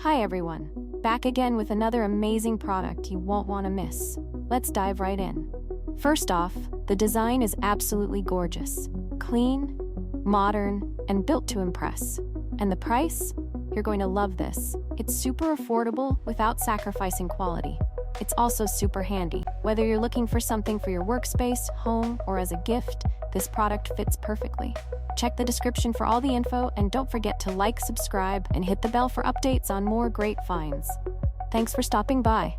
Hi everyone, back again with another amazing product you won't want to miss. Let's dive right in. First off, the design is absolutely gorgeous. Clean, modern, and built to impress. And the price? You're going to love this. It's super affordable without sacrificing quality. It's also super handy. Whether you're looking for something for your workspace, home, or as a gift, this product fits perfectly. Check the description for all the info, and don't forget to like, subscribe, and hit the bell for updates on more great finds. Thanks for stopping by.